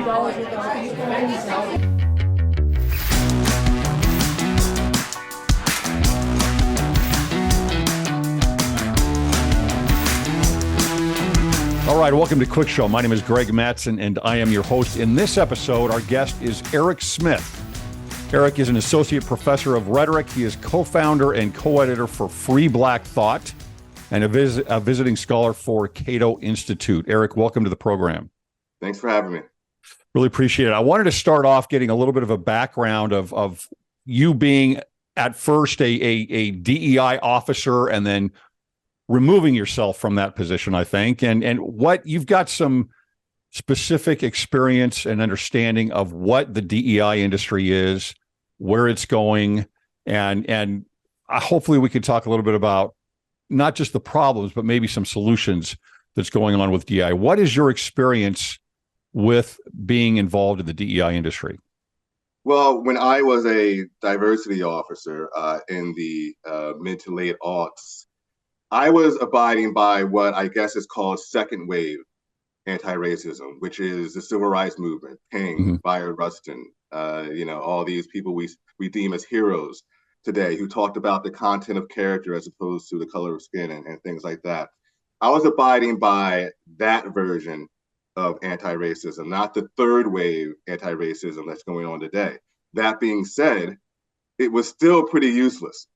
All right, welcome to Cwic Show. My name is Greg Mattson, and I am your host. In this episode, our guest is Erec Smith. Erec is an associate professor of rhetoric. He is co-founder and co-editor for Free Black Thought and a visiting scholar for Cato Institute. Erec, welcome to the program. Thanks for having me. Really appreciate it. I wanted to start off getting a little bit of a background of you being at first a DEI officer and then removing yourself from that position, I think, and what you've got some specific experience and understanding of what the DEI industry is, where it's going, and hopefully we could talk a little bit about not just the problems, but maybe some solutions that's going on with DEI. What is your experience with being involved in the DEI industry? Well, when I was a diversity officer in the mid to late aughts, I was abiding by what I guess is called second wave anti-racism, which is the civil rights movement, King, Bayard Rustin, all these people we deem as heroes today who talked about the content of character as opposed to the color of skin and things like that. I was abiding by that version of anti-racism, not the third wave anti-racism that's going on today. That being said, it was still pretty useless.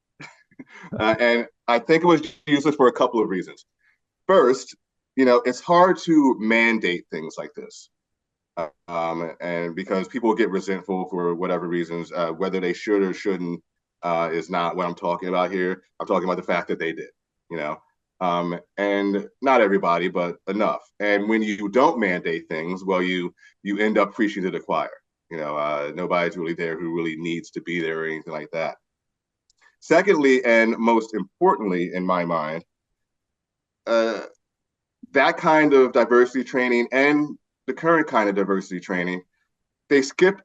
And I think it was useless for a couple of reasons. First, it's hard to mandate things like this. And because people get resentful for whatever reasons, whether they should or shouldn't is not what I'm talking about here. I'm talking about the fact that they did, and not everybody, but enough. And when you don't mandate things, well, you end up preaching to the choir. Nobody's really there who really needs to be there or anything like that. Secondly, and most importantly, in my mind, that kind of diversity training and the current kind of diversity training, they skip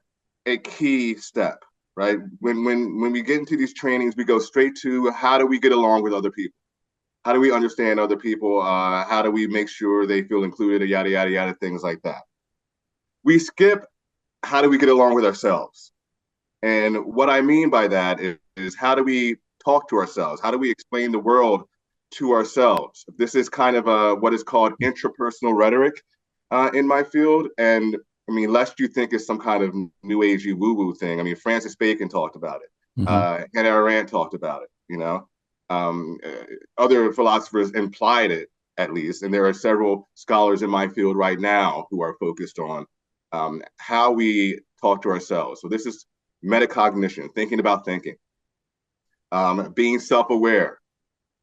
a key step, right? When we get into these trainings, we go straight to how do we get along with other people? How do we understand other people? How do we make sure they feel included, or yada, yada, yada, things like that. We skip how do we get along with ourselves? And what I mean by that is how do we talk to ourselves? How do we explain the world to ourselves? This is kind of what is called intrapersonal rhetoric in my field. And I mean, lest you think it's some kind of new agey woo-woo thing. I mean, Francis Bacon talked about it. Hannah Arendt talked about it, Other philosophers implied it, at least. And there are several scholars in my field right now who are focused on how we talk to ourselves. So this is metacognition, thinking about thinking, being self-aware.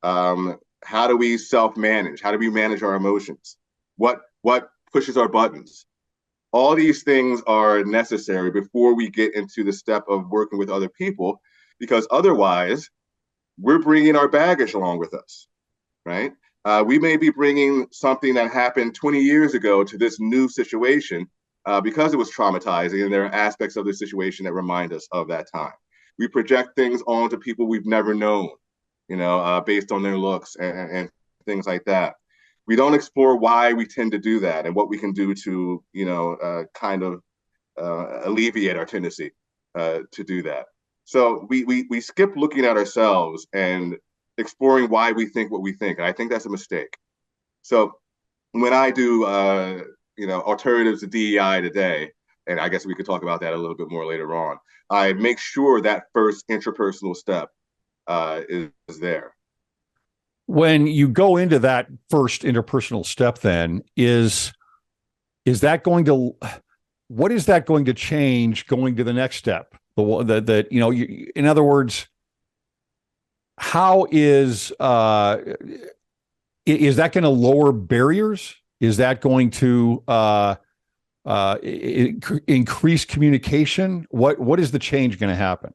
How do we self-manage? How do we manage our emotions? What pushes our buttons? All these things are necessary before we get into the step of working with other people, because otherwise we're bringing our baggage along with us, right? We may be bringing something that happened 20 years ago to this new situation because it was traumatizing, and there are aspects of the situation that remind us of that time. We project things onto people we've never known, based on their looks and things like that. We don't explore why we tend to do that and what we can do to, kind of alleviate our tendency to do that. So we skip looking at ourselves and exploring why we think what we think. And I think that's a mistake. So when I do, alternatives to DEI today, and I guess we could talk about that a little bit more later on, I make sure that first intrapersonal step is there. When you go into that first interpersonal step, then is that going to, what is that going to change going to the next step? In other words, how is that going to lower barriers? Is that going to increase communication? What is the change going to happen?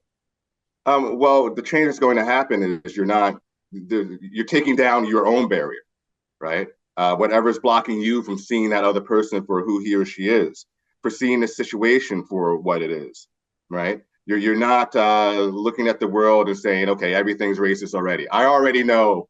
Well, the change that's going to happen is you're taking down your own barrier, right? Whatever's blocking you from seeing that other person for who he or she is, for seeing the situation for what it is, right? You're not looking at the world and saying, okay, everything's racist already. I already know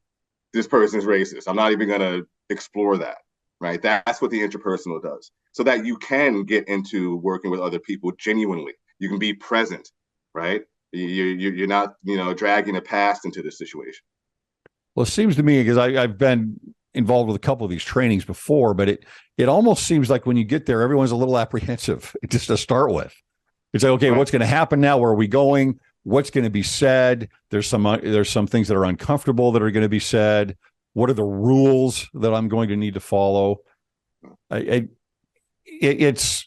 this person's racist. I'm not even going to explore that. right? That's what the interpersonal does, so that you can get into working with other people genuinely. You can be present, right? You're not, dragging the past into the situation. Well, it seems to me, because I've been involved with a couple of these trainings before, but it almost seems like when you get there, everyone's a little apprehensive just to start with. It's like, okay, Right. what's going to happen now? Where are we going? What's going to be said? There's some things that are uncomfortable that are going to be said. What are the rules that I'm going to need to follow? It's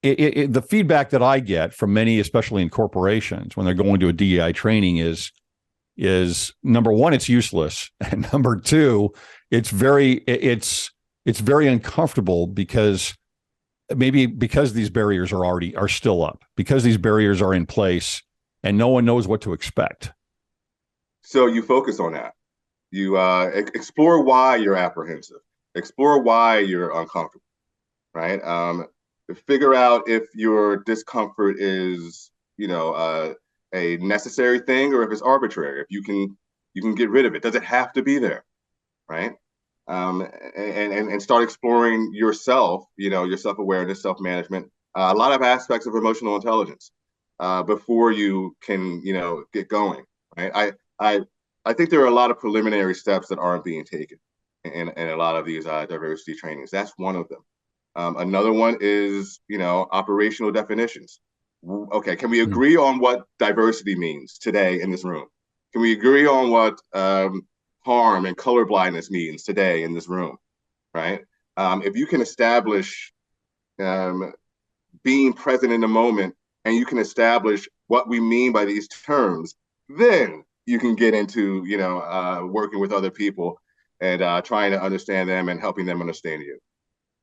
the feedback that I get from many, especially in corporations, when they're going to a DEI training is number one, it's useless, and number two, it's very uncomfortable, because these barriers are still up, because these barriers are in place, and no one knows what to expect. So you focus on that. You explore why you're apprehensive. Explore why you're uncomfortable. Right. Figure out if your discomfort is, a necessary thing, or if it's arbitrary. If you can get rid of it. Does it have to be there? Right. And start exploring yourself. Your self awareness, self management, a lot of aspects of emotional intelligence before you can, get going. Right. I think there are a lot of preliminary steps that aren't being taken in a lot of these diversity trainings. That's one of them. Another one is, operational definitions. Okay, can we agree on what diversity means today in this room? Can we agree on what harm and color blindness means today in this room? Right? If you can establish being present in the moment, and you can establish what we mean by these terms, then you can get into, working with other people and trying to understand them and helping them understand you.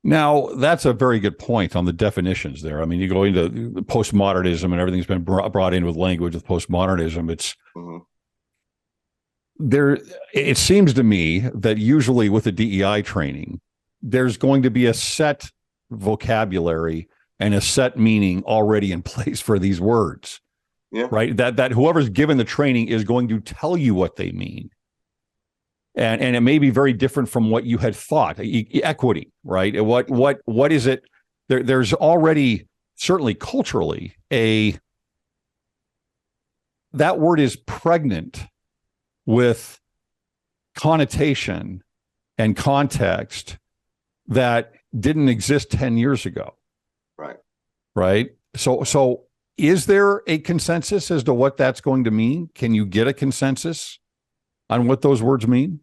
Now, that's a very good point on the definitions there. I mean, you go into postmodernism, and everything's been brought in with language with postmodernism. It's there. It seems to me that usually with a DEI training, there's going to be a set vocabulary and a set meaning already in place for these words. Yeah. Right. That whoever's given the training is going to tell you what they mean. And it may be very different from what you had thought. Equity, right? What is it? There's already, certainly culturally, that word is pregnant with connotation and context that didn't exist 10 years ago. Right. Right. So is there a consensus as to what that's going to mean? Can you get a consensus on what those words mean?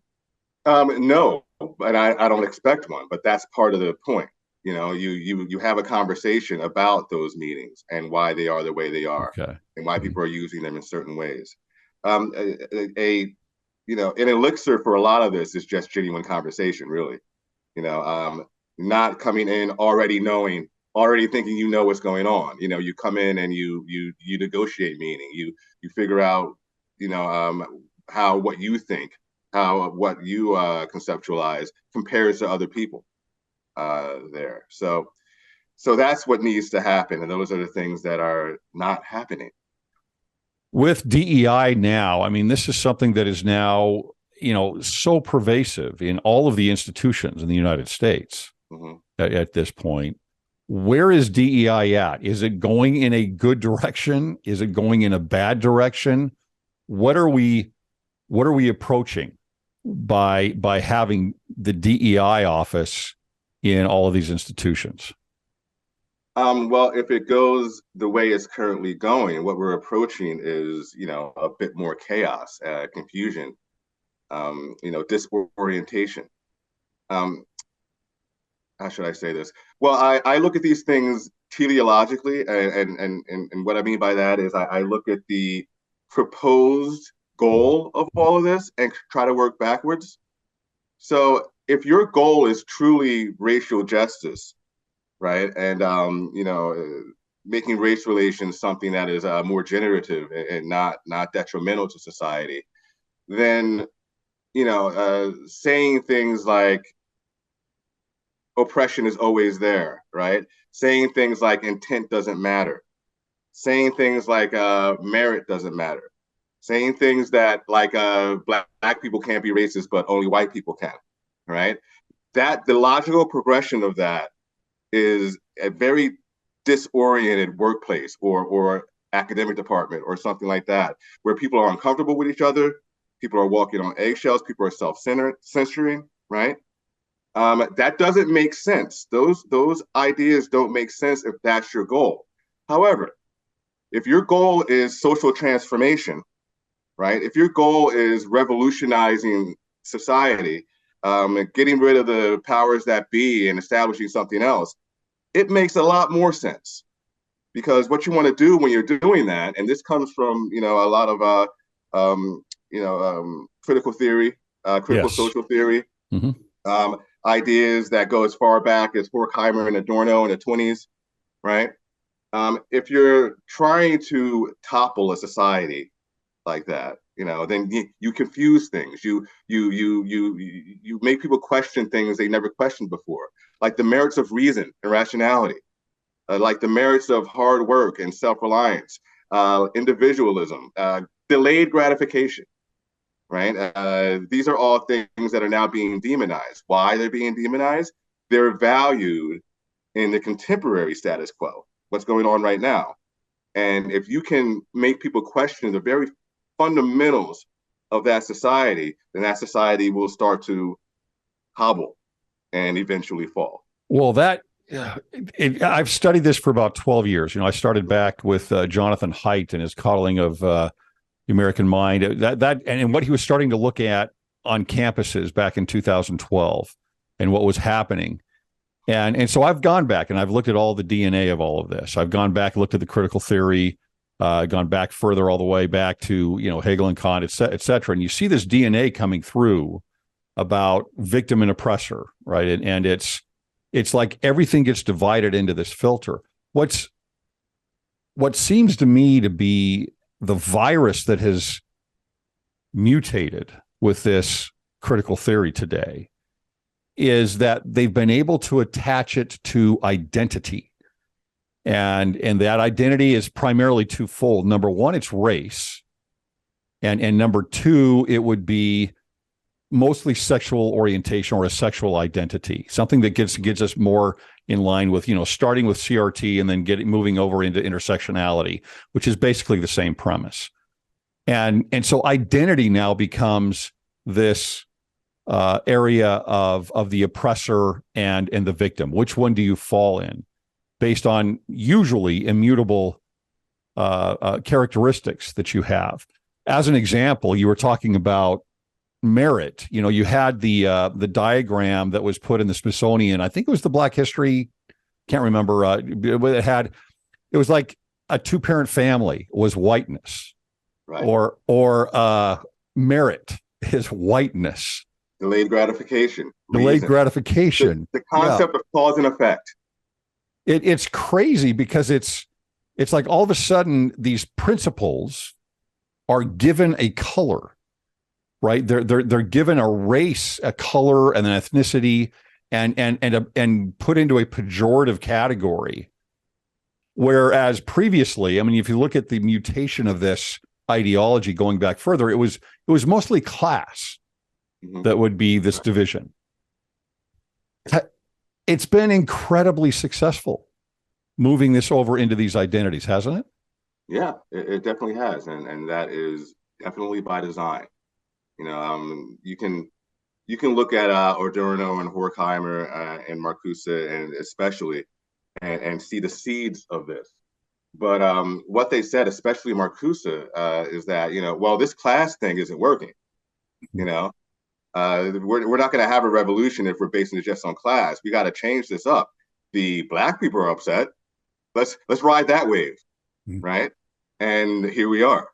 No, but I don't expect one, but that's part of the point. You have a conversation about those meanings and why they are the way they are, okay, and why people are using them in certain ways. An elixir for a lot of this is just genuine conversation, really. Not coming in already knowing, already thinking what's going on. You come in and you negotiate meaning. You figure out, how what you think, how what you conceptualize compares to other people there. So that's what needs to happen, and those are the things that are not happening with DEI now. I mean, this is something that is now, so pervasive in all of the institutions in the United States at this point. Where is DEI at? Is it going in a good direction? Is it going in a bad direction? What are we approaching by having the DEI office in all of these institutions? Well, if it goes the way it's currently going, what we're approaching is, a bit more chaos, confusion, disorientation. How should I say this? Well, I look at these things teleologically, and what I mean by that is I look at the proposed goal of all of this and try to work backwards. So if your goal is truly racial justice, right, and making race relations something that is more generative and not detrimental to society, then saying things like oppression is always there, right? Saying things like intent doesn't matter, saying things like merit doesn't matter, saying things that like black people can't be racist, but only white people can, right? that the logical progression of that is a very disoriented workplace or academic department or something like that, where people are uncomfortable with each other, people are walking on eggshells, people are self-censoring, right? That doesn't make sense. Those ideas don't make sense if that's your goal. However, if your goal is social transformation, right? If your goal is revolutionizing society, getting rid of the powers that be and establishing something else, it makes a lot more sense. Because what you want to do when you're doing that, and this comes from a lot of critical theory, critical Yes. social theory, Mm-hmm. ideas that go as far back as Horkheimer and Adorno in the 20s, right? If you're trying to topple a society like that, then you confuse things. You make people question things they never questioned before, like the merits of reason and rationality, like the merits of hard work and self-reliance, individualism, delayed gratification, right? These are all things that are now being demonized. Why they're being demonized? They're valued in the contemporary status quo, what's going on right now. And if you can make people question the very fundamentals of that society, then that society will start to hobble and eventually fall. Well, I've studied this for about 12 years. I started back with Jonathan Haidt and his coddling of the American mind. And what he was starting to look at on campuses back in 2012 and what was happening. And so I've gone back and I've looked at all the DNA of all of this. I've gone back, looked at the critical theory, gone back further all the way back to, Hegel and Kant, et cetera. And you see this DNA coming through about victim and oppressor, right? And it's like everything gets divided into this filter. What seems to me to be the virus that has mutated with this critical theory today is that they've been able to attach it to identity. And that identity is primarily twofold. Number one, it's race. And number two, it would be mostly sexual orientation or a sexual identity, something that gets us more in line with, starting with CRT and then moving over into intersectionality, which is basically the same premise. And so identity now becomes this area of the oppressor and the victim. Which one do you fall in, based on usually immutable characteristics that you have? As an example, you were talking about merit. You had the diagram that was put in the Smithsonian. I think it was the Black History. Can't remember. It was like a two-parent family was whiteness, right? Or merit is whiteness. Delayed gratification. Delayed gratification. The concept of cause and effect. It's crazy because it's like all of a sudden these principles are given a color, right? They're given a race, a color, and an ethnicity, and put into a pejorative category. Whereas previously, I mean, if you look at the mutation of this ideology going back further, it was mostly class that would be this division. It's been incredibly successful moving this over into these identities, hasn't it? Yeah, it definitely has, and that is definitely by design. You can look at Adorno and Horkheimer and Marcuse, and especially, and see the seeds of this. But what they said, especially Marcuse, is that well, this class thing isn't working. We're not going to have a revolution if we're basing it just on class. We got to change this up. The Black people are upset. Let's ride that wave, right? And here we are.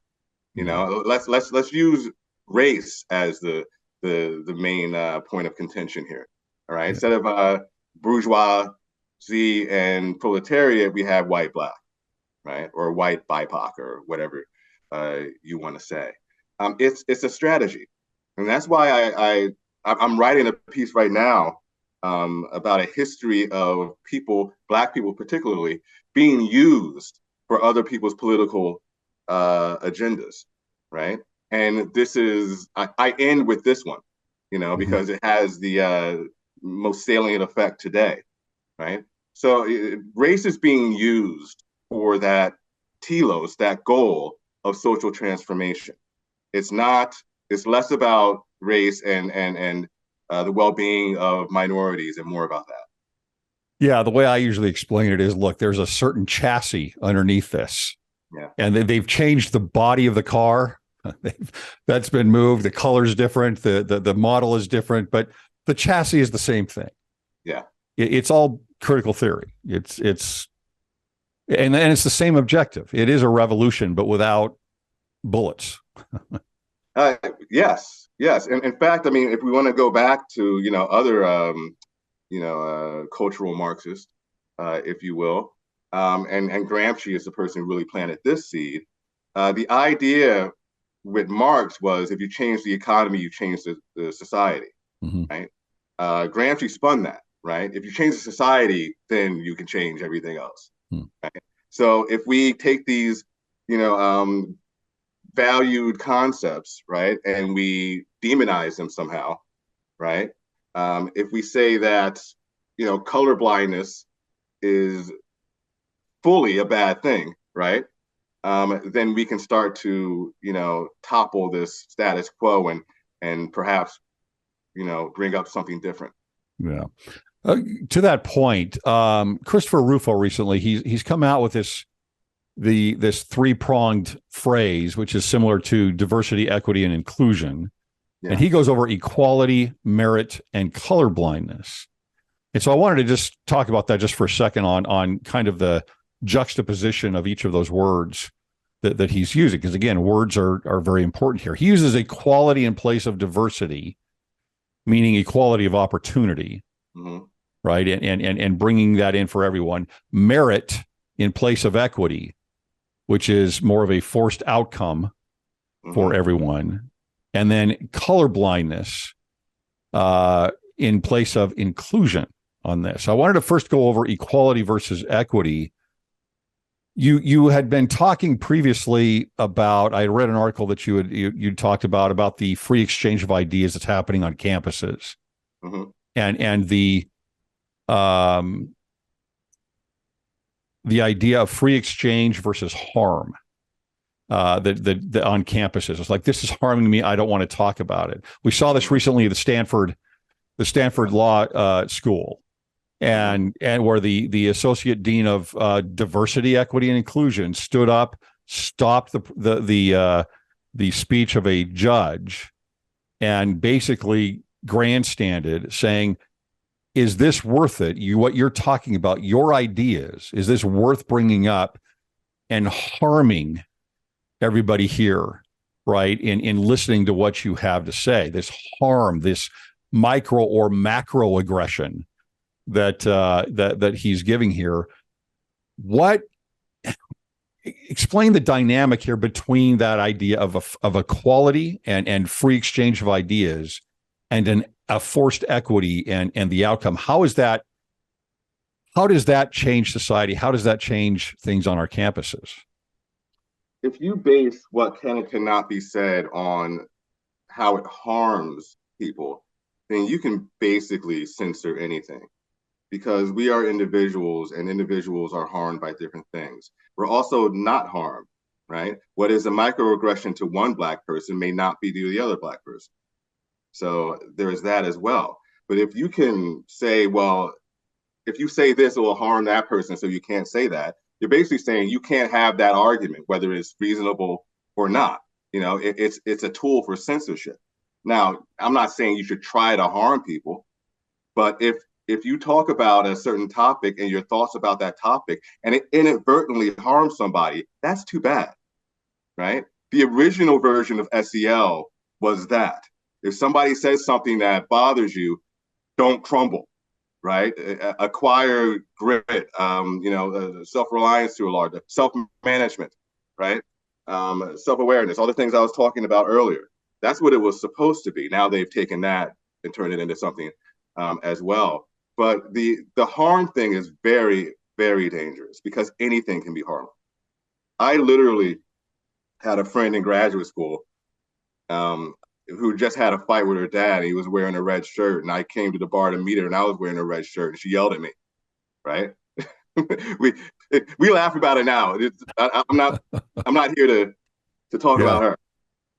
Let's use race as the main point of contention here. All right, instead of bourgeoisie and proletariat, we have white black, right, or white BIPOC or whatever you want to say. It's a strategy, and that's why I'm writing a piece right now about a history of people, Black people particularly, being used for other people's political agendas, right? And this is I end with this one, because it has the most salient effect today, right? So race is being used for that telos, that goal of social transformation. It's not. It's less about race and the well-being of minorities and more about that. Yeah, the way I usually explain it is, look, there's a certain chassis underneath this. Yeah. And they've changed the body of the car. That's been moved. The color's different. The model is different, but the chassis is the same thing. Yeah. It's all critical theory. It's and it's the same objective. It is a revolution, but without bullets. Yes, yes. And in fact, I mean, if we want to go back to other cultural Marxists, if you will, and Gramsci is the person who really planted this seed. The idea with Marx was if you change the economy, you change the society, Mm-hmm. right? Gramsci spun that, right? If you change the society, then you can change everything else. Hmm. Right? So if we take these, valued concepts, right, and we demonize them somehow, right? If we say that, color blindness is fully a bad thing, right? Then we can start to, topple this status quo and perhaps, bring up something different. Yeah. To that point, Christopher Rufo recently he's come out with this three-pronged phrase, which is similar to diversity, equity, and inclusion. Yeah. And he goes over equality, merit, and color blindness. And so I wanted to just talk about that just for a second on kind of the juxtaposition of each of those words that he's using. Because again, words are very important here. He uses equality in place of diversity, meaning equality of opportunity, mm-hmm. right? And bringing that in for everyone. Merit in place of equity, which is more of a forced outcome mm-hmm. for everyone. And then color blindness in place of inclusion on this. I wanted to first go over equality versus equity. You had been talking previously about, I read an article that you talked about the free exchange of ideas that's happening on campuses, mm-hmm. and the idea of free exchange versus harm that on campuses. It's like, this is harming me, I don't want to talk about it. We saw this recently at the Stanford Law School, and where the associate dean of diversity, equity, and inclusion stood up, stopped the speech of a judge, and basically grandstanded, saying, is this worth it? What you're talking about, your ideas, is this worth bringing up and harming everybody here, right? In listening to what you have to say, this harm, this micro or macro aggression that he's giving here. Explain the dynamic here between that idea of equality and free exchange of ideas and a forced equity and the outcome. How does that change society? How does that change things on our campuses? If you base what can and cannot be said on how it harms people, then you can basically censor anything, because we are individuals and individuals are harmed by different things. We're also not harmed, right? What is a microaggression to one Black person may not be to the other Black person. So there's that as well. But if you can say, well, if you say this, it will harm that person, so you can't say that, you're basically saying you can't have that argument, whether it's reasonable or not. It's a tool for censorship. Now, I'm not saying you should try to harm people, but if you talk about a certain topic and your thoughts about that topic and it inadvertently harms somebody, that's too bad, right? The original version of SEL was that. If somebody says something that bothers you, don't crumble, right? Acquire grit, self-reliance to a large, self-management, right? Self-awareness, all the things I was talking about earlier. That's what it was supposed to be. Now they've taken that and turned it into something as well. But the harm thing is very, very dangerous, because anything can be harmful. I literally had a friend in graduate school. who just had a fight with her dad, and he was wearing a red shirt, and I came to the bar to meet her, and I was wearing a red shirt, and she yelled at me, right? we we laugh about it now. I'm not here to talk Yeah. about her.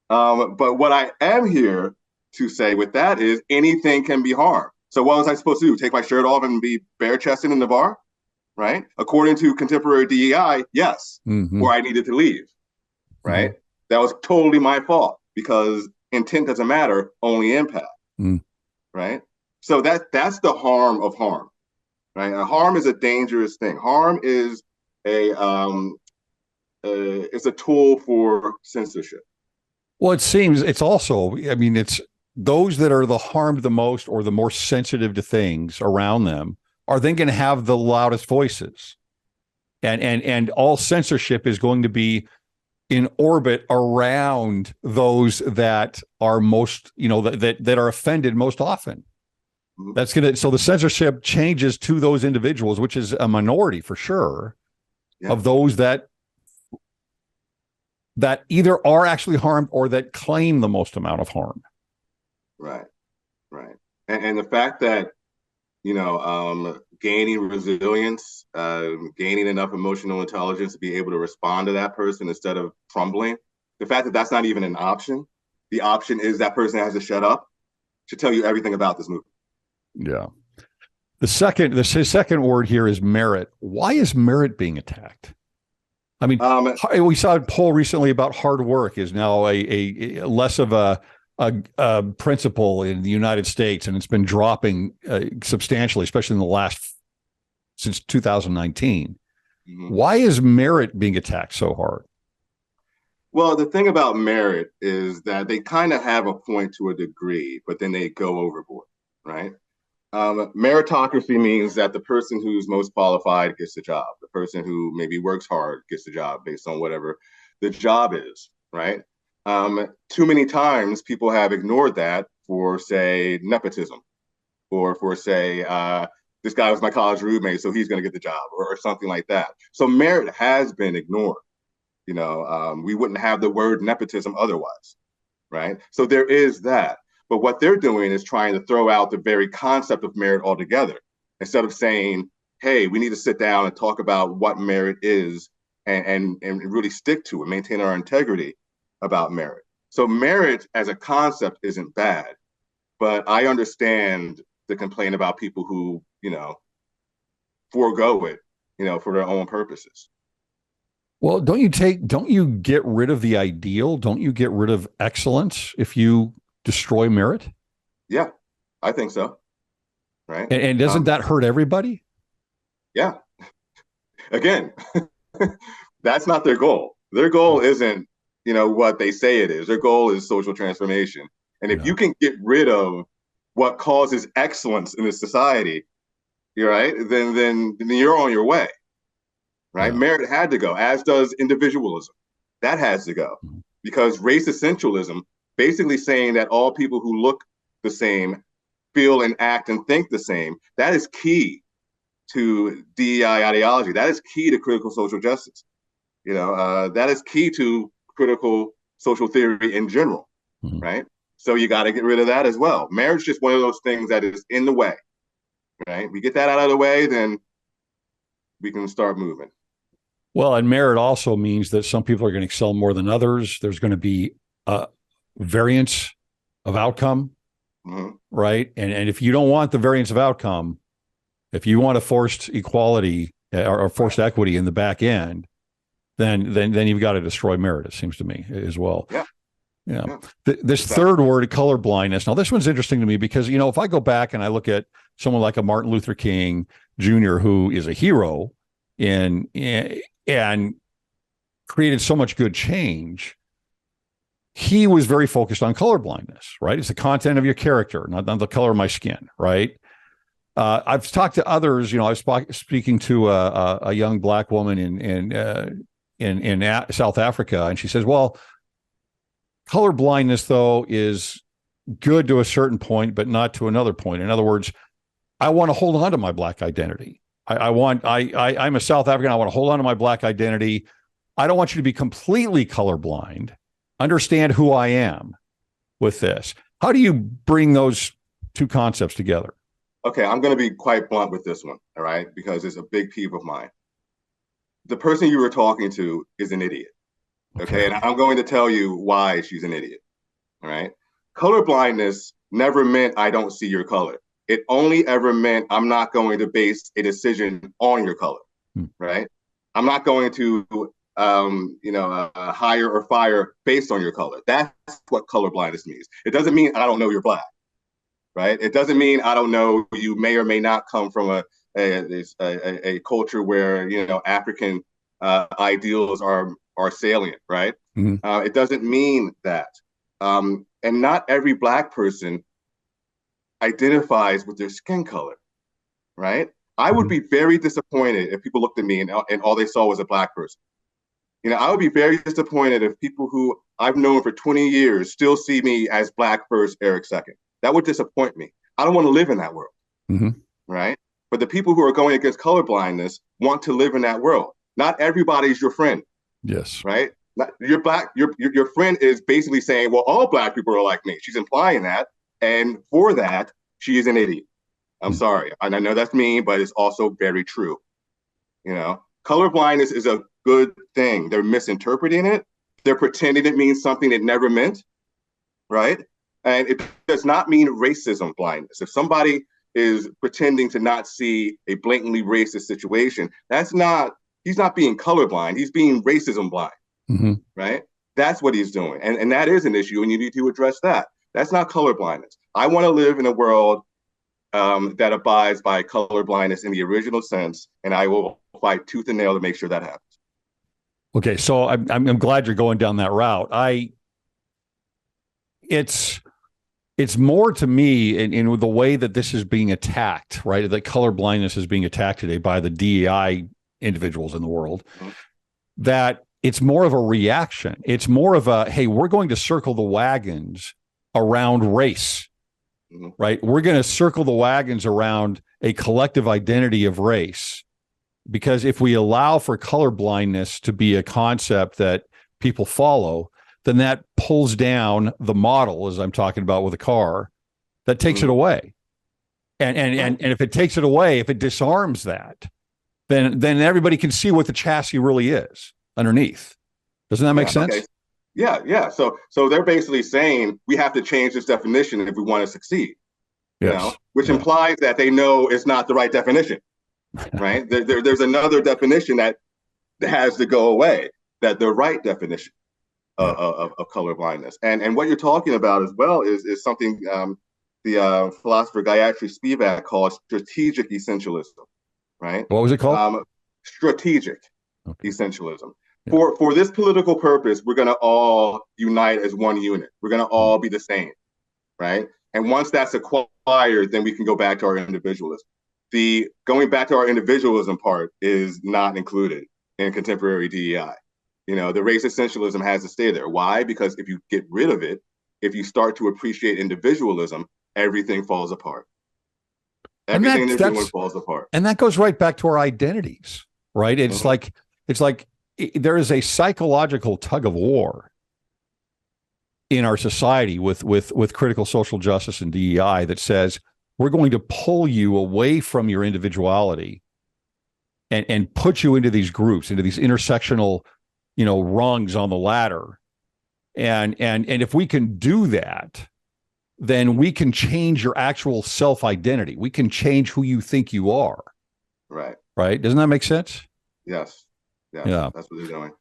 But what I am here to say with that is anything can be harmed. So what was I supposed to do? Take my shirt off and be bare chested in the bar? Right? According to contemporary DEI, yes. Mm-hmm. Or I needed to leave. Right? Mm-hmm. That was totally my fault because intent doesn't matter, only impact. Mm. Right? So that's the harm of harm. Right? And harm is a dangerous thing. Harm is it's a tool for censorship. Well, it seems it's also, I mean, it's those that are the harmed the most or the more sensitive to things around them are then going to have the loudest voices. And all censorship is going to be in orbit around those that are most, that are offended most often. Mm-hmm. That's going to, so the censorship changes to those individuals, which is a minority for sure, of those that either are actually harmed or that claim the most amount of harm. Right. And the fact that, gaining resilience, gaining enough emotional intelligence to be able to respond to that person instead of crumbling, the fact that that's not even an option, the option is that person has to shut up, should tell you everything about this movie. Yeah. The second word here is merit. Why is merit being attacked? I mean, we saw a poll recently about hard work is now a less of a principle in the United States, and it's been dropping substantially, especially in since 2019. Mm-hmm. Why is merit being attacked so hard? Well, the thing about merit is that they kind of have a point to a degree, but then they go overboard, right? Meritocracy means that the person who's most qualified gets the job. The person who maybe works hard gets the job based on whatever the job is, right? Too many times people have ignored that for, say, nepotism, or for, say, this guy was my college roommate, so he's going to get the job, or something like that. So merit has been ignored. We wouldn't have the word nepotism otherwise, right? So there is that. But what they're doing is trying to throw out the very concept of merit altogether, instead of saying, hey, we need to sit down and talk about what merit is and really stick to it, maintain our integrity about merit. So merit as a concept isn't bad, but I understand the complaint about people who, forego it, for their own purposes. Well, don't you get rid of the ideal? Don't you get rid of excellence if you destroy merit? Yeah, I think so. Right. And doesn't that hurt everybody? Yeah. Again, that's not their goal. Their goal isn't, what they say it is. Their goal is social transformation. And if you can get rid of what causes excellence in this society, you're right, then you're on your way. Right. Yeah. Merit had to go, as does individualism. That has to go, because race essentialism, basically saying that all people who look the same feel and act and think the same, that is key to DEI ideology. That is key to critical social justice. That is key to critical social theory in general, right? So you got to get rid of that as well. Marriage is just one of those things that is in the way, right? We get that out of the way, then we can start moving. Well, and merit also means that some people are going to excel more than others. There's going to be variance of outcome, right? And if you don't want the variance of outcome, if you want a forced equality or forced equity in the back end, then you've got to destroy merit, it seems to me, as well. Yeah. This third word, color blindness. Now, this one's interesting to me because, if I go back and I look at someone like a Martin Luther King Jr., who is a hero and created so much good change, he was very focused on color blindness, right? It's the content of your character, not the color of my skin, right? I've talked to others. I was speaking to a young Black woman in South Africa, and she says, "Well, color blindness though is good to a certain point, but not to another point. In other words, I want to hold on to my Black identity. I'm a South African. I want to hold on to my Black identity. I don't want you to be completely colorblind. Understand who I am, with this. How do you bring those two concepts together? Okay, I'm going to be quite blunt with this one, all right, because it's a big peeve of mine. The person you were talking to is an idiot, okay? And I'm going to tell you why she's an idiot, all right? Color blindness never meant I don't see your color. It only ever meant I'm not going to base a decision on your color, right? I'm not going to, hire or fire based on your color. That's what color blindness means. It doesn't mean I don't know you're Black, right? It doesn't mean I don't know you may or may not come from a culture where African ideals are salient, right? It doesn't mean that, and not every Black person identifies with their skin color, right? I would be very disappointed if people looked at me and all they saw was a Black person. I would be very disappointed if people who I've known for 20 years still see me as Black first, Erec second. That would disappoint me. I don't want to live in that world, right? But the people who are going against color blindness want to live in that world. Not everybody's your friend. Yes. Right? You're Black. Your friend is basically saying, well, all Black people are like me. She's implying that. And for that, she is an idiot. I'm sorry. And I know that's mean, but it's also very true. Color blindness is a good thing. They're misinterpreting it. They're pretending it means something it never meant, right? And it does not mean racism blindness. If somebody is pretending to not see a blatantly racist situation, he's not being colorblind. He's being racism blind, right? That's what he's doing. And that is an issue, and you need to address that. That's not color blindness. I want to live in a world that abides by color blindness in the original sense, and I will fight tooth and nail to make sure that happens. Okay, so I'm glad you're going down that route. It's more to me in the way that this is being attacked, right? That color blindness is being attacked today by the DEI individuals in the world, that it's more of a reaction. It's more of a, hey, we're going to circle the wagons around race, right? We're going to circle the wagons around a collective identity of race. Because if we allow for color blindness to be a concept that people follow, then that pulls down the model, as I'm talking about with a car, that takes it away. And if it takes it away, if it disarms that, then everybody can see what the chassis really is underneath. Doesn't that make sense? Okay. Yeah. So they're basically saying we have to change this definition if we want to succeed. Yes. Which implies that they know it's not the right definition. Right? There's another definition that has to go away, that the right definition of color blindness. And what you're talking about as well is something the philosopher Gayatri Spivak calls strategic essentialism, right? What was it called? Strategic essentialism. Yeah. For this political purpose, we're going to all unite as one unit. We're going to all be the same, right? And once that's acquired, then we can go back to our individualism. The going back to our individualism part is not included in contemporary DEI. The race essentialism has to stay there. Why? Because if you get rid of it, if you start to appreciate individualism, everything falls apart. Everything they're doing falls apart. And that goes right back to our identities, right? It's like there is a psychological tug of war in our society with critical social justice and DEI that says, we're going to pull you away from your individuality and put you into these groups, into these intersectional, rungs on the ladder. And if we can do that, then we can change your actual self-identity. We can change who you think you are. Right. Right. Doesn't that make sense? Yes. Yeah. That's what they're doing.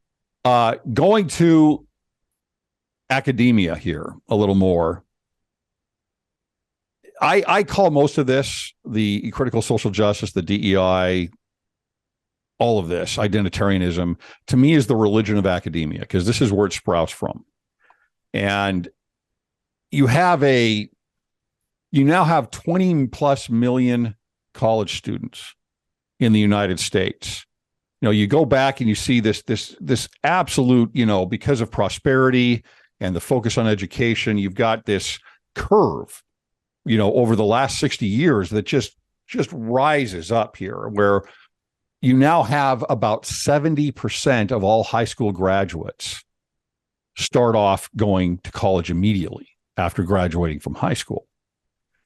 Going to academia here a little more. I call most of this, the critical social justice, the DEI, all of this, identitarianism, to me is the religion of academia, because this is where it sprouts from. And you now have 20 plus million college students in the United States. You go back and you see this absolute, because of prosperity and the focus on education, you've got this curve, over the last 60 years that just rises up here, where you now have about 70% of all high school graduates start off going to college immediately after graduating from high school.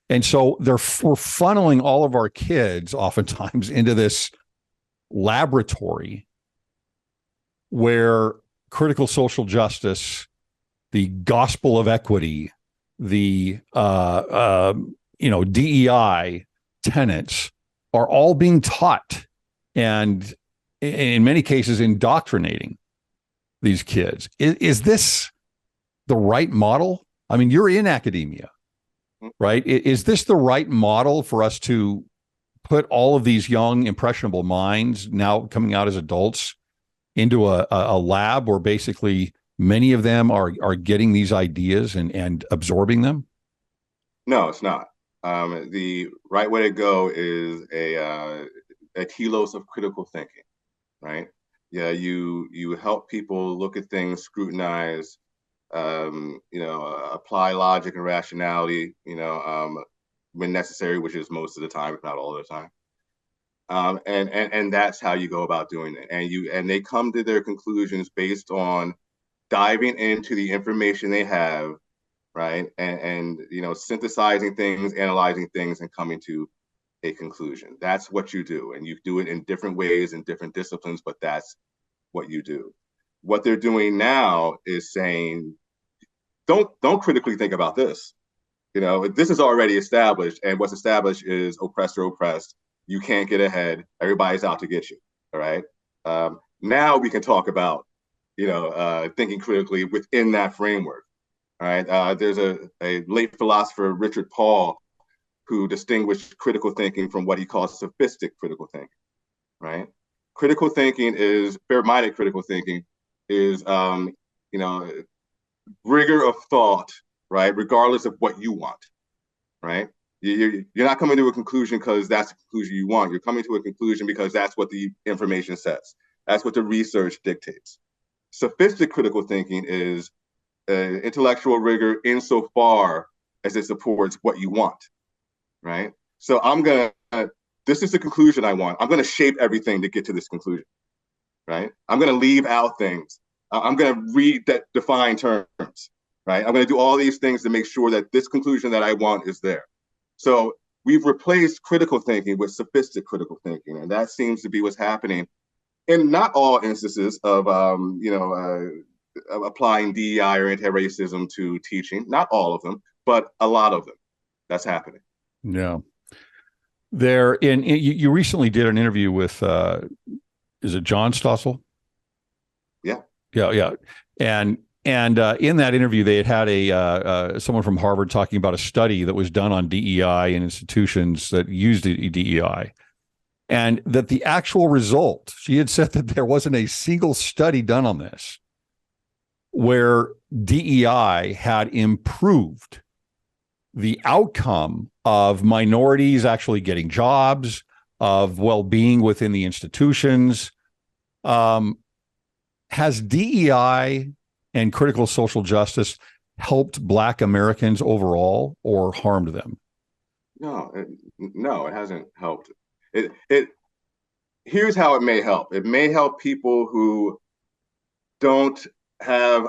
And so we're funneling all of our kids oftentimes into this laboratory where critical social justice, the gospel of equity, the DEI tenets are all being taught, and in many cases indoctrinating these kids. Is this the right model? I mean, you're in academia, right? Is this the right model for us to put all of these young, impressionable minds now coming out as adults into a lab where basically many of them are getting these ideas and absorbing them? No, it's not. The right way to go is a telos of critical thinking, right? Yeah, you help people look at things, scrutinize, apply logic and rationality, when necessary, which is most of the time, if not all of the time. And that's how you go about doing it. And they come to their conclusions based on diving into the information they have, right? And synthesizing things, analyzing things, and coming to a conclusion. That's what you do. And you do it in different ways in different disciplines, but that's what you do. What they're doing now is saying, don't critically think about this. This is already established, and what's established is oppressor oppressed. You can't get ahead. Everybody's out to get you. All right. Now we can talk about, thinking critically within that framework. All right. There's a late philosopher, Richard Paul, who distinguished critical thinking from what he calls sophistic critical thinking. Right. Critical thinking is fair-minded critical thinking is, rigor of thought, right? Regardless of what you want, right? You're not coming to a conclusion because that's the conclusion you want. You're coming to a conclusion because that's what the information says. That's what the research dictates. Sophistic critical thinking is intellectual rigor insofar as it supports what you want, right? So this is the conclusion I want. I'm going to shape everything to get to this conclusion, right? I'm going to leave out things. I'm going to redefine terms, right? I'm going to do all these things to make sure that this conclusion that I want is there. So we've replaced critical thinking with sophistic critical thinking, and that seems to be what's happening in not all instances of, applying DEI or anti-racism to teaching. Not all of them, but a lot of them. That's happening. Yeah. You recently did an interview with, is it John Stossel? Yeah. Yeah. And in that interview, they had someone from Harvard talking about a study that was done on DEI in institutions that used DEI. And that the actual result, she had said that there wasn't a single study done on this where DEI had improved the outcome of minorities actually getting jobs, of well-being within the institutions. Has DEI and critical social justice helped Black Americans overall or harmed them? No, it hasn't helped. Here's how it may help. It may help people who don't have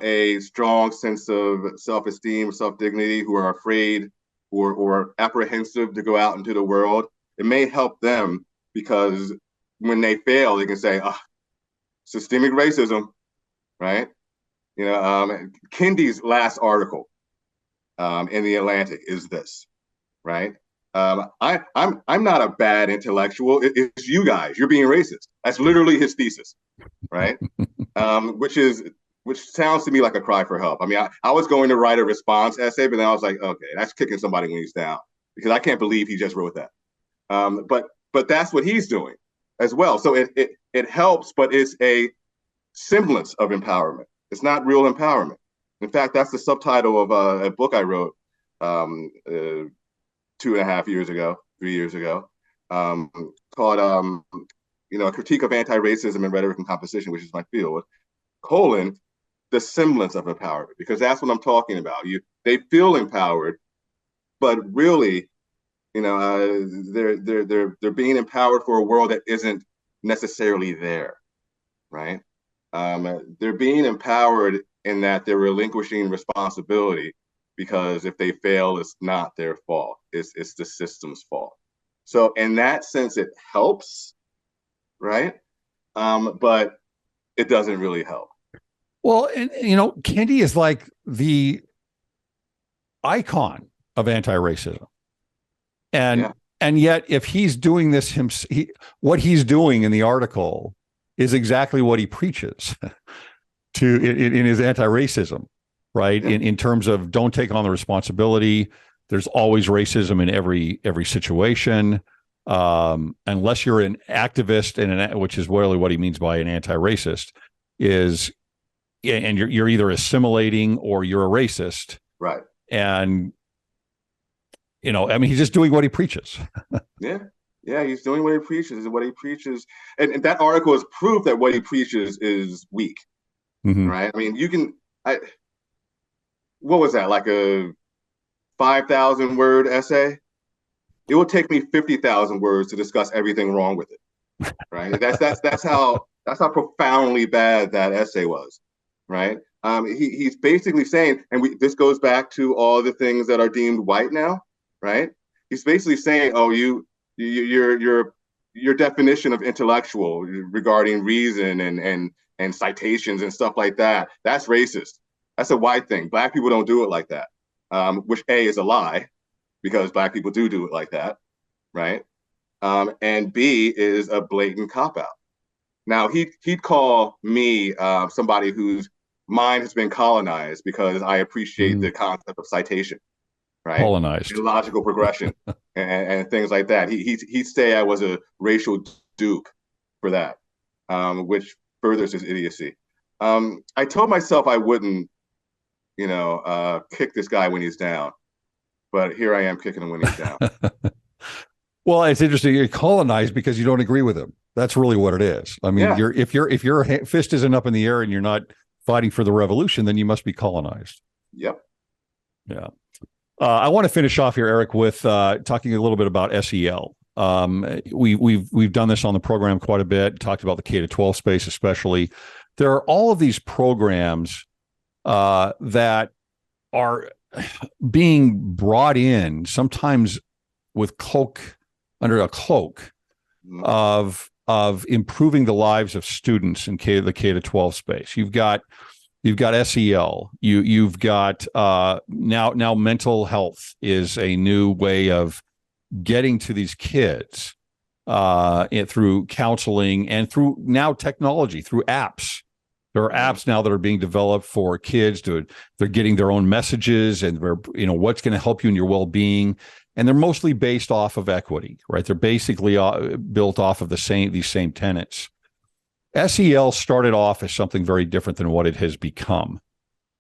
a strong sense of self-esteem, self-dignity, who are afraid or apprehensive to go out into the world. It may help them because when they fail, they can say, systemic racism, right? Kendi's last article in the Atlantic is this, right? I'm not a bad intellectual. It's you guys. You're being racist. That's literally his thesis, right? Which sounds to me like a cry for help. I mean, I was going to write a response essay, but then I was like, okay, that's kicking somebody when he's down, because I can't believe he just wrote that. But that's what he's doing as well. So it helps, but it's a semblance of empowerment. It's not real empowerment. In fact, that's the subtitle of a book I wrote 3 years ago, called A Critique of Anti-Racism and Rhetoric and Composition, which is my field, the semblance of empowerment, because that's what I'm talking about. They feel empowered, but really, they're being empowered for a world that isn't necessarily there, right? They're being empowered in that they're relinquishing responsibility because if they fail, it's not their fault. It's the system's fault. So in that sense, it helps, right? But it doesn't really help. Well, and Kendi is like the icon of anti-racism. And Yeah. and yet if he's doing this what he's doing in the article is exactly what he preaches in his anti-racism, right? Yeah. In terms of don't take on the responsibility. There's always racism in every situation. Unless you're an activist which is really what he means by an anti-racist and you're either assimilating or you're a racist. Right. And I mean, he's just doing what he preaches. Yeah. Yeah, he's doing what he preaches, and what he preaches, and that article is proof that what he preaches is weak. Mm-hmm. Right? I mean, what was that, like a 5,000 word essay? It will take me 50,000 words to discuss everything wrong with it. Right? That's how profoundly bad that essay was. Right? He's basically saying, and this goes back to all the things that are deemed white now. Right? He's basically saying, oh, your definition of intellectual regarding reason and citations and stuff like that, that's racist. That's a white thing. Black people don't do it like that, which A, is a lie, because Black people do it like that, right? And B, is a blatant cop-out. Now, he'd call me somebody whose mind has been colonized because I appreciate the concept of citation, right? Colonized. Logical progression and things like that. He'd say I was a racial duke for that, which furthers his idiocy. I told myself I wouldn't, kick this guy when he's down, but here I am kicking him when he's down. Well, it's interesting. You're colonized because you don't agree with him. That's really what it is. I mean, Yeah. if your fist isn't up in the air and you're not fighting for the revolution, then you must be colonized. Yep. Yeah. I want to finish off here, Erec, with talking a little bit about SEL. We've done this on the program quite a bit. Talked about the K-12 space, especially. There are all of these programs that are being brought in, sometimes with under a cloak of improving the lives of students in the K-12 space. You've got SEL. You've got now mental health is a new way of getting to these kids through counseling and through now technology, through apps. There are apps now that are being developed for kids they're getting their own messages and what's going to help you in your well-being. And they're mostly based off of equity, right? They're basically built off of these same tenets. SEL started off as something very different than what it has become.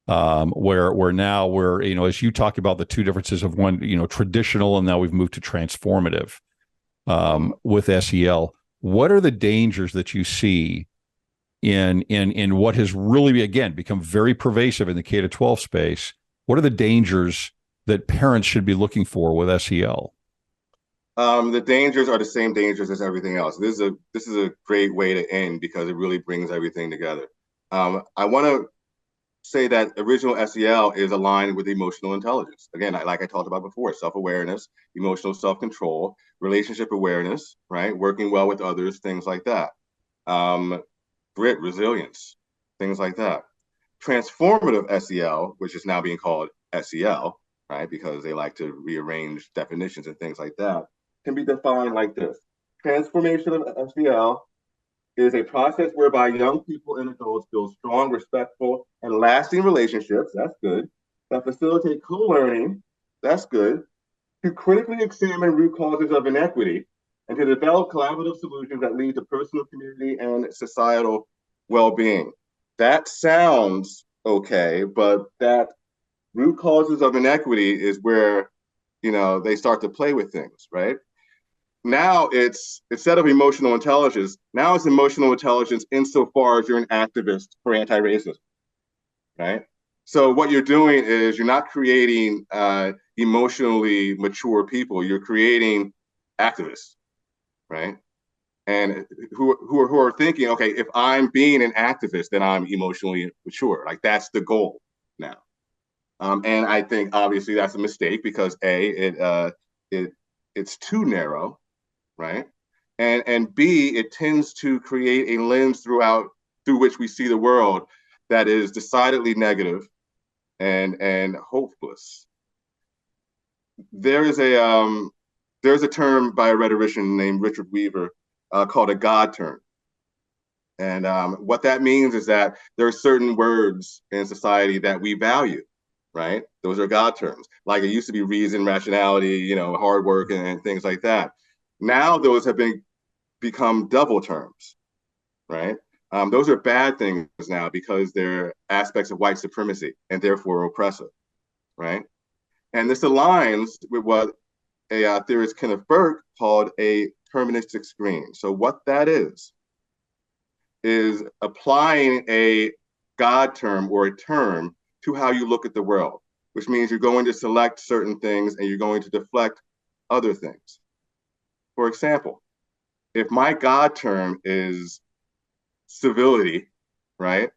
Where now we're, as you talk about the two differences of one, traditional, and now we've moved to transformative with SEL. What are the dangers that you see in what has really, again, become very pervasive in the K-12 space? What are the dangers that parents should be looking for with SEL? The dangers are the same dangers as everything else. This is a great way to end because it really brings everything together. I want to say that original SEL is aligned with emotional intelligence. Again, like I talked about before, self-awareness, emotional self-control, relationship awareness, right? Working well with others, things like that. Grit, resilience, things like that. Transformative SEL, which is now being called SEL, right? Because they like to rearrange definitions and things like that, can be defined like this. Transformation of SEL is a process whereby young people and adults build strong, respectful, and lasting relationships, that's good, that facilitate co-learning, that's good, to critically examine root causes of inequity, and to develop collaborative solutions that lead to personal, community, and societal well-being. That sounds okay, but that root causes of inequity is where, they start to play with things, right? Now it's, instead of emotional intelligence, now it's emotional intelligence insofar as you're an activist for anti-racism, right? So what you're doing is you're not creating emotionally mature people, you're creating activists, right? And who are thinking, okay, if I'm being an activist, then I'm emotionally mature. Like that's the goal now. And I think obviously that's a mistake because it's too narrow, right? And B, it tends to create a lens through which we see the world that is decidedly negative and hopeless. There's a term by a rhetorician named Richard Weaver called a God term. And what that means is that there are certain words in society that we value, right? Those are God terms. Like it used to be reason, rationality, hard work and things like that. Now those have become devil terms, right? Those are bad things now because they're aspects of white supremacy and therefore oppressive, right? And this aligns with what a theorist, Kenneth Burke, called a hermeneutic screen. So what that is applying a God term or a term to how you look at the world, which means you're going to select certain things and you're going to deflect other things. For example, if my God term is civility, right?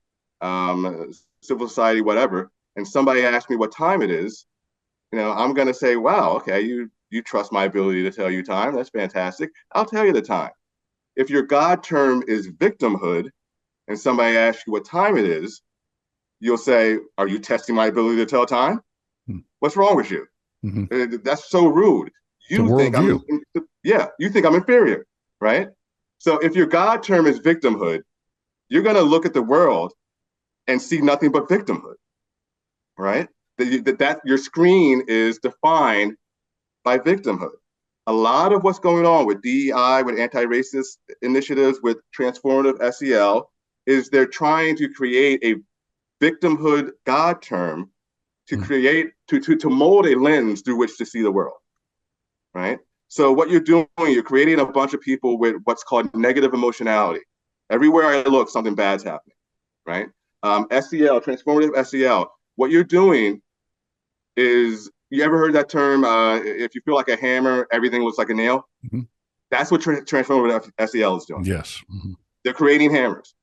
Civil society, whatever, and somebody asks me what time it is, I'm going to say, wow, okay, you trust my ability to tell you time. That's fantastic. I'll tell you the time. If your God term is victimhood and somebody asks you what time it is, you'll say, are you testing my ability to tell time? What's wrong with you? Mm-hmm. That's so rude. You think I'm inferior, right? So if your God term is victimhood, you're going to look at the world and see nothing but victimhood, right? That your screen is defined by victimhood. A lot of what's going on with DEI, with anti-racist initiatives, with TransformativeSEL, is they're trying to create a victimhood God term to create, to mold a lens through which to see the world, right? So what you're doing, you're creating a bunch of people with what's called negative emotionality. Everywhere I look, something bad's happening, right? SEL, TransformativeSEL, what you're doing is, you ever heard that term, if you feel like a hammer, everything looks like a nail? Mm-hmm. That's what TransformativeSEL is doing. Yes. Mm-hmm. They're creating hammers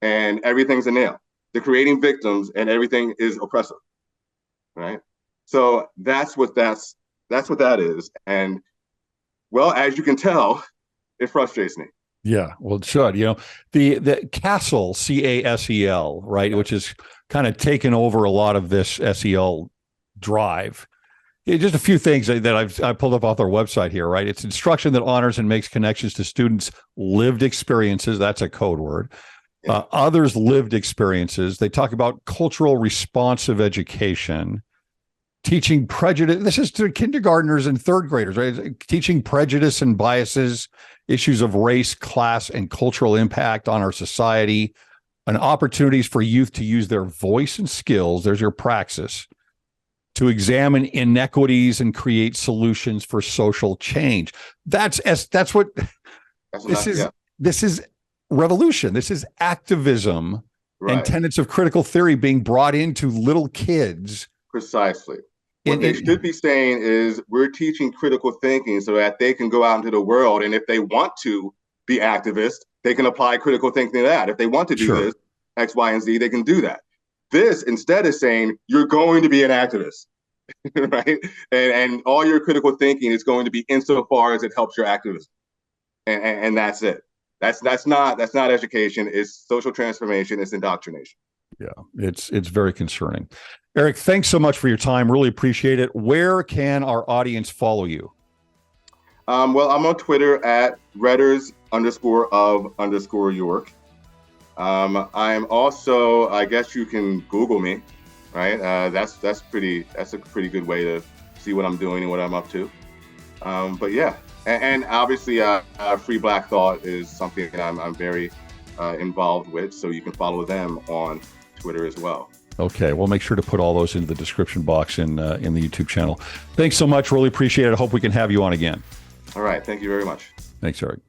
and everything's a nail. They're creating victims and everything is oppressive, right? So that's what that is. And well, as you can tell, it frustrates me. Yeah, well, it should. The Castle, CASEL, right, which is kind of taken over a lot of this SEL drive. Just a few things that I pulled up off their website here, right? It's instruction that honors and makes connections to students' lived experiences. That's a code word. Yeah. Others' lived experiences. They talk about cultural responsive education, teaching prejudice. This is to kindergartners and third graders, right? Teaching prejudice and biases, issues of race, class, and cultural impact on our society, and opportunities for youth to use their voice and skills. There's your praxis to examine inequities and create solutions for social change. This is revolution. This is activism, right, and tenets of critical theory being brought into little kids. Precisely. What they should be saying is, we're teaching critical thinking so that they can go out into the world, and if they want to be activists, they can apply critical thinking to that. If they want to do this, X, Y, and Z, they can do that. This instead is saying, you're going to be an activist, right? And all your critical thinking is going to be insofar as it helps your activism. And that's it. That's not education. It's social transformation. It's indoctrination. Yeah, it's very concerning. Erec, thanks so much for your time. Really appreciate it. Where can our audience follow you? Well, I'm on Twitter at Redders_of_York. I'm also, I guess you can Google me, right? That's a pretty good way to see what I'm doing and what I'm up to. But yeah, and obviously, Free Black Thought is something that I'm very involved with, so you can follow them on Twitter as well. Okay, we'll make sure to put all those into the description box in the YouTube channel. Thanks so much. Really appreciate it. I hope we can have you on again. All right. Thank you very much. Thanks, Erec.